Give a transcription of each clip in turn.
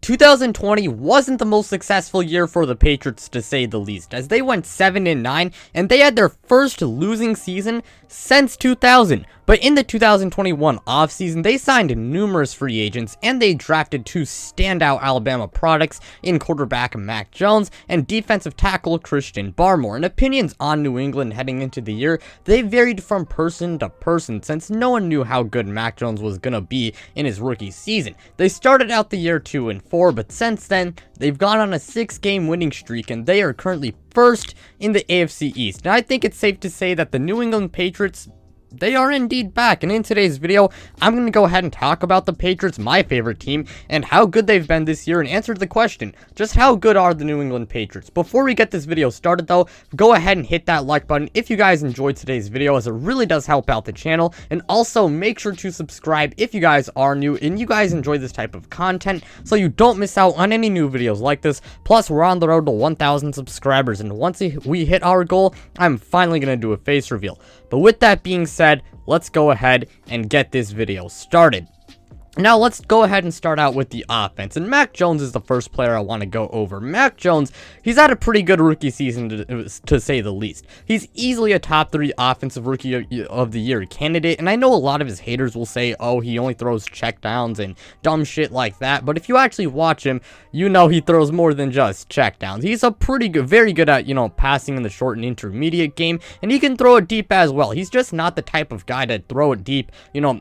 2020 wasn't the most successful year for the Patriots, to say the least, as they went 7-9 and they had their first losing season since 2000. But in the 2021 offseason, they signed numerous free agents and they drafted two standout Alabama products in quarterback Mac Jones and defensive tackle Christian Barmore. And opinions on New England heading into the year, they varied from person to person, since no one knew how good Mac Jones was gonna be in his rookie season. They started out the year 2-4, but since then, they've gone on a 6-game winning streak and they are currently first in the AFC East. And I think it's safe to say that the New England Patriots, they are indeed back, and in today's video, I'm going to go ahead and talk about the Patriots, my favorite team, and how good they've been this year, and answer the question, just how good are the New England Patriots? Before we get this video started though, go ahead and hit that like button if you guys enjoyed today's video, as it really does help out the channel, and also make sure to subscribe if you guys are new and you guys enjoy this type of content, so you don't miss out on any new videos like this. Plus, we're on the road to 1,000 subscribers, and once we hit our goal, I'm finally going to do a face reveal. But with that being said, let's go ahead and get this video started. Now, let's go ahead and start out with the offense, and Mac Jones is the first player I want to go over. Mac Jones, he's had a pretty good rookie season to say the least. He's easily a top 3 offensive rookie of the year candidate, and I know a lot of his haters will say, oh, he only throws checkdowns and dumb shit like that, but if you actually watch him, you know he throws more than just checkdowns. He's a pretty good, very good at, passing in the short and intermediate game, and he can throw it deep as well. He's just not the type of guy to throw it deep,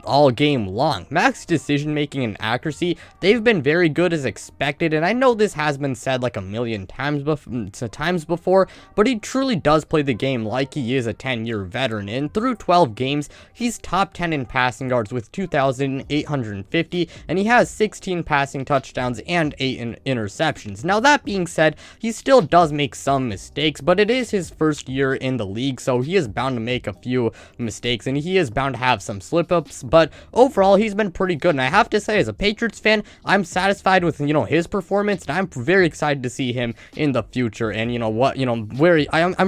all game long. Mac's decision making and accuracy, they've been very good as expected, and I know this has been said like a million times before, but he truly does play the game like he is a 10-year veteran, and through 12 games, he's top 10 in passing yards with 2,850, and he has 16 passing touchdowns and 8 interceptions. Now, that being said, he still does make some mistakes, but it is his first year in the league, so he is bound to make a few mistakes, and he is bound to have some slip-ups, but overall, he's been pretty good, and I have to say, as a Patriots fan, I'm satisfied with, his performance, and I'm very excited to see him in the future, and, I'm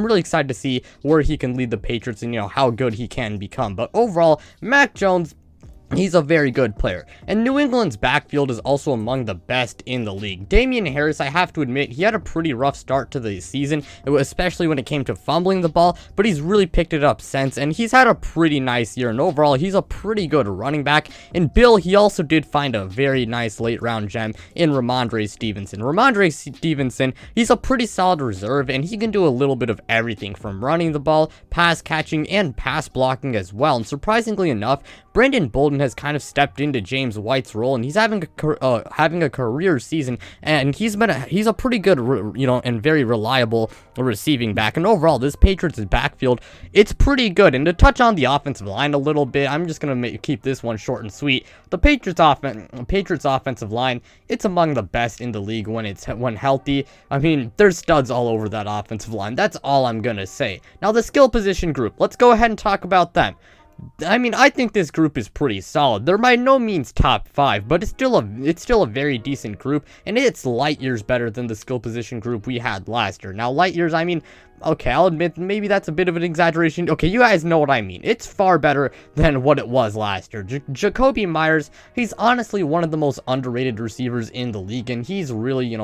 really excited to see where he can lead the Patriots and, how good he can become. But overall, Mac Jones, he's a very good player, and New England's backfield is also among the best in the league. Damian Harris, I have to admit, he had a pretty rough start to the season, especially when it came to fumbling the ball, but he's really picked it up since, and he's had a pretty nice year, and overall, he's a pretty good running back. And Bill, he also did find a very nice late-round gem in Ramondre Stevenson. Ramondre Stevenson, he's a pretty solid reserve, and he can do a little bit of everything from running the ball, pass catching, and pass blocking as well. And surprisingly enough, Brandon Bolden has kind of stepped into James White's role, and he's having a career season, and he's a pretty good, and very reliable receiving back. And overall, this Patriots backfield, it's pretty good. And to touch on the offensive line a little bit, I'm just gonna keep this one short and sweet. The Patriots offensive line, it's among the best in the league when healthy. I mean, there's studs all over that offensive line. That's all I'm gonna say. Now, the skill position group, let's go ahead and talk about them. I mean, I think this group is pretty solid. They're by no means top 5, but it's still a very decent group, and it's light years better than the skill position group we had last year. Now, light years, I mean, okay, I'll admit maybe that's a bit of an exaggeration. Okay, you guys know what I mean. It's far better than what it was last year. Jacoby Myers, he's honestly one of the most underrated receivers in the league, and he's really,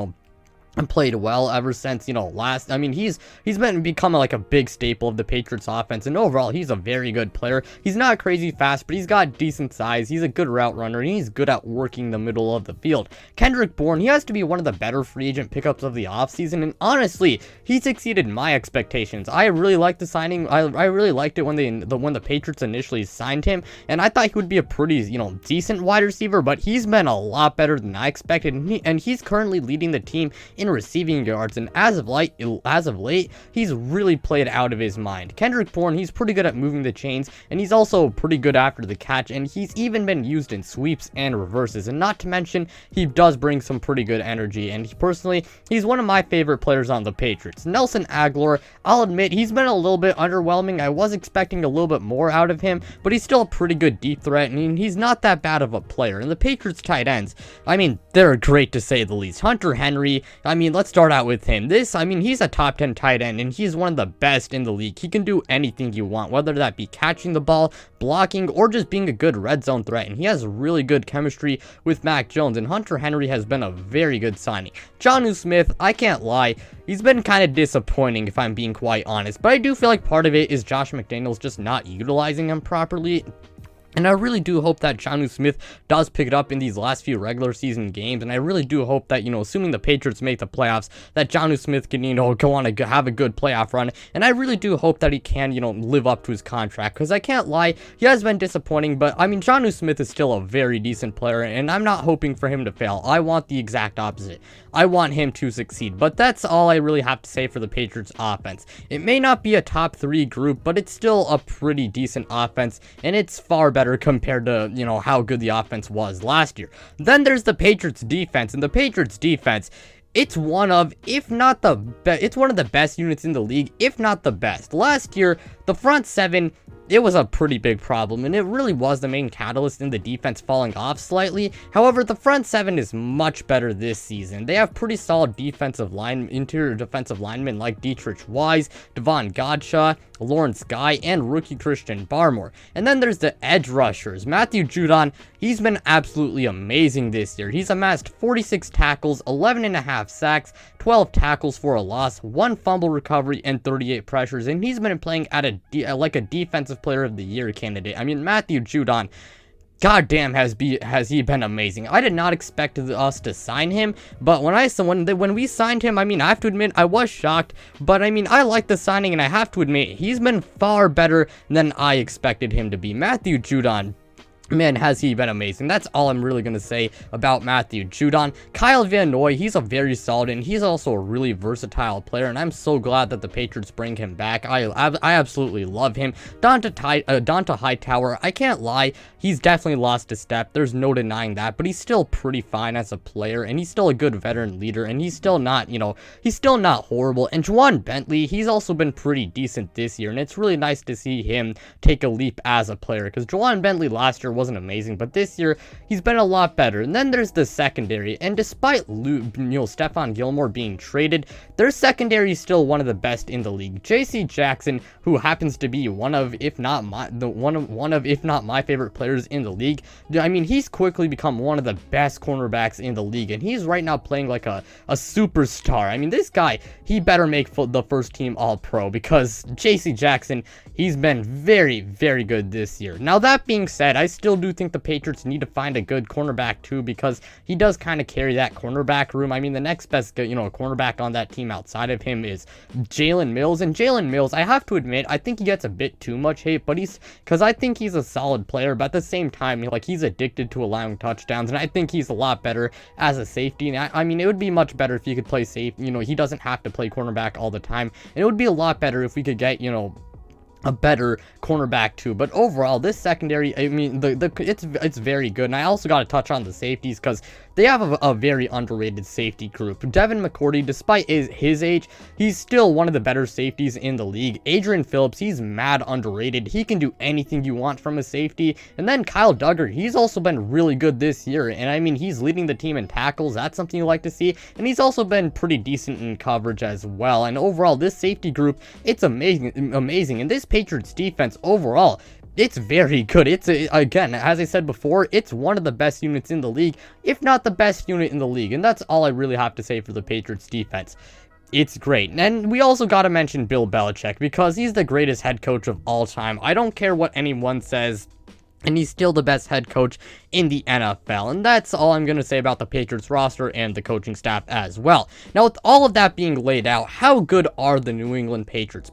and played well ever since, I mean, he's become like a big staple of the Patriots offense, and overall, he's a very good player. He's not crazy fast, but he's got decent size. He's a good route runner, and he's good at working the middle of the field. Kendrick Bourne, he has to be one of the better free agent pickups of the offseason, and honestly, he's exceeded my expectations. I really liked the signing. I really liked it when the Patriots initially signed him, and I thought he would be a pretty, decent wide receiver, but he's been a lot better than I expected, and he's currently leading the team in receiving yards, and as of late, he's really played out of his mind. Kendrick Bourne, he's pretty good at moving the chains, and he's also pretty good after the catch, and he's even been used in sweeps and reverses, and not to mention, he does bring some pretty good energy, and he's one of my favorite players on the Patriots. Nelson Agholor, I'll admit, he's been a little bit underwhelming. I was expecting a little bit more out of him, but he's still a pretty good deep threat, and he's not that bad of a player. And the Patriots tight ends, I mean, they're great to say the least. Hunter Henry, I mean, let's start out with him. He's a top 10 tight end, and he's one of the best in the league. He can do anything you want, whether that be catching the ball, blocking, or just being a good red zone threat. And he has really good chemistry with Mac Jones, and Hunter Henry has been a very good signing. Jonnu Smith, I can't lie, he's been kind of disappointing if I'm being quite honest, but I do feel like part of it is Josh McDaniels just not utilizing him properly. And I really do hope that Jonnu Smith does pick it up in these last few regular season games. And I really do hope that, assuming the Patriots make the playoffs, that Jonnu Smith can, go on to have a good playoff run. And I really do hope that he can, live up to his contract. Because I can't lie, he has been disappointing. But, Jonnu Smith is still a very decent player. And I'm not hoping for him to fail. I want the exact opposite. I want him to succeed. But that's all I really have to say for the Patriots offense. It may not be a top 3 group, but it's still a pretty decent offense. And it's far better compared to, how good the offense was last year. Then there's the Patriots defense, and the Patriots defense, it's one of, if not the best, it's one of the best units in the league, if not the best. Last year, the front seven, it was a pretty big problem, and it really was the main catalyst in the defense falling off slightly. However, the front seven is much better this season. They have pretty solid interior defensive linemen like Dietrich Wise, Devon Godshaw, Lawrence Guy, and rookie Christian Barmore. And then there's the edge rushers. Matthew Judon, he's been absolutely amazing this year. He's amassed 46 tackles, 11.5 sacks, 12 tackles for a loss, 1 fumble recovery, and 38 pressures. And he's been playing at a defensive player of the year candidate. Matthew Judon, goddamn, has he been amazing. I did not expect us to sign him, but when we signed him, I have to admit I was shocked, but I like the signing, and I have to admit he's been far better than I expected him to be. Matthew Judon, man, has he been amazing. That's all I'm really going to say about Matthew Judon. Kyle Van Noy, he's a very solid, and he's also a really versatile player, and I'm so glad that the Patriots bring him back. I absolutely love him. Donta Hightower, I can't lie, he's definitely lost a step. There's no denying that, but he's still pretty fine as a player, and he's still a good veteran leader, and he's still not, he's still not horrible. And Juwan Bentley, he's also been pretty decent this year, and it's really nice to see him take a leap as a player, because Juwan Bentley last year wasn't amazing, but this year he's been a lot better. And then there's the secondary, and despite Stephon Gilmore being traded, their secondary is still one of the best in the league. J.C. Jackson, who happens to be one of if not my favorite players in the league, he's quickly become one of the best cornerbacks in the league, and he's right now playing like a superstar. This guy, he better make the first team All-Pro, because J.C. Jackson, he's been very, very good this year. Now, that being said, I still do think the Patriots need to find a good cornerback too, because he does kind of carry that cornerback room. The next best, cornerback on that team outside of him is Jalen Mills, and Jalen Mills, I have to admit, I think he gets a bit too much hate, but because I think he's a solid player, but at the same time, he's addicted to allowing touchdowns, and I think he's a lot better as a safety. And it would be much better if he could play safe. He doesn't have to play cornerback all the time, and it would be a lot better if we could get, a better cornerback too. But overall, this secondary, it's very good. And I also got to touch on the safeties, because they have a very underrated safety group. Devin McCourty, despite his age, he's still one of the better safeties in the league. Adrian Phillips, he's mad underrated. He can do anything you want from a safety. And then Kyle Duggar, he's also been really good this year, and he's leading the team in tackles. That's something you like to see, and he's also been pretty decent in coverage as well. And overall, this safety group, it's amazing. And this Patriots defense overall, it's very good. It's again, as I said before, it's one of the best units in the league, if not the best unit in the league. And that's all I really have to say for the Patriots defense. It's great. And we also got to mention Bill Belichick, because he's the greatest head coach of all time. I don't care what anyone says, and he's still the best head coach in the NFL. And that's all I'm going to say about the Patriots roster and the coaching staff as well. Now, with all of that being laid out, how good are the New England Patriots?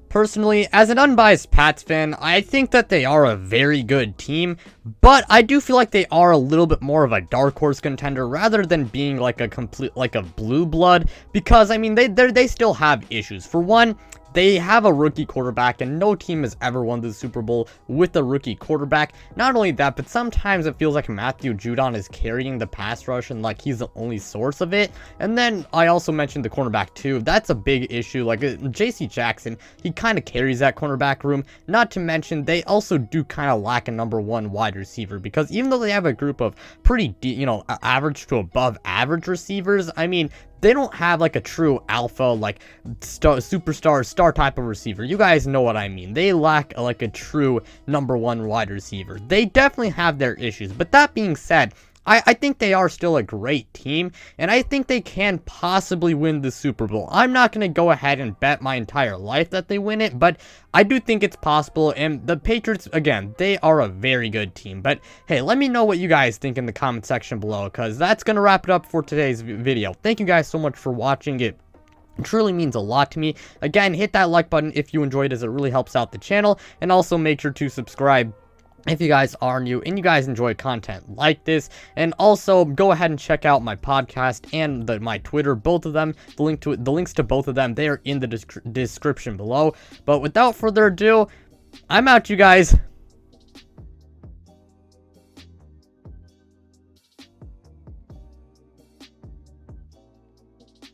Personally, as an unbiased Pats fan, I think that they are a very good team, but I do feel like they are a little bit more of a dark horse contender rather than being like a blue blood, because they still have issues. For one, they have a rookie quarterback, and no team has ever won the Super Bowl with a rookie quarterback. Not only that, but sometimes it feels like Matthew Judon is carrying the pass rush and like he's the only source of it. And then I also mentioned the cornerback too. That's a big issue. Like JC Jackson, he kind of carries that cornerback room. Not to mention they also do kind of lack a number one wide receiver, because even though they have a group of pretty, average to above average receivers, I mean, they don't have like a true alpha, like superstar star type of receiver. You guys know what I mean. They lack like a true number one wide receiver. They definitely have their issues. But that being said, I think they are still a great team, and I think they can possibly win the Super Bowl. I'm not going to go ahead and bet my entire life that they win it, but I do think it's possible. And the Patriots, again, they are a very good team. But hey, let me know what you guys think in the comment section below, because that's going to wrap it up for today's video. Thank you guys so much for watching it. It truly means a lot to me. Again, hit that like button if you enjoyed, as it really helps out the channel, and also make sure to subscribe if you guys are new and you guys enjoy content like this. And also go ahead and check out my podcast and my Twitter, both of them. The links to both of them, they are in the description below. But without further ado, I'm out, you guys.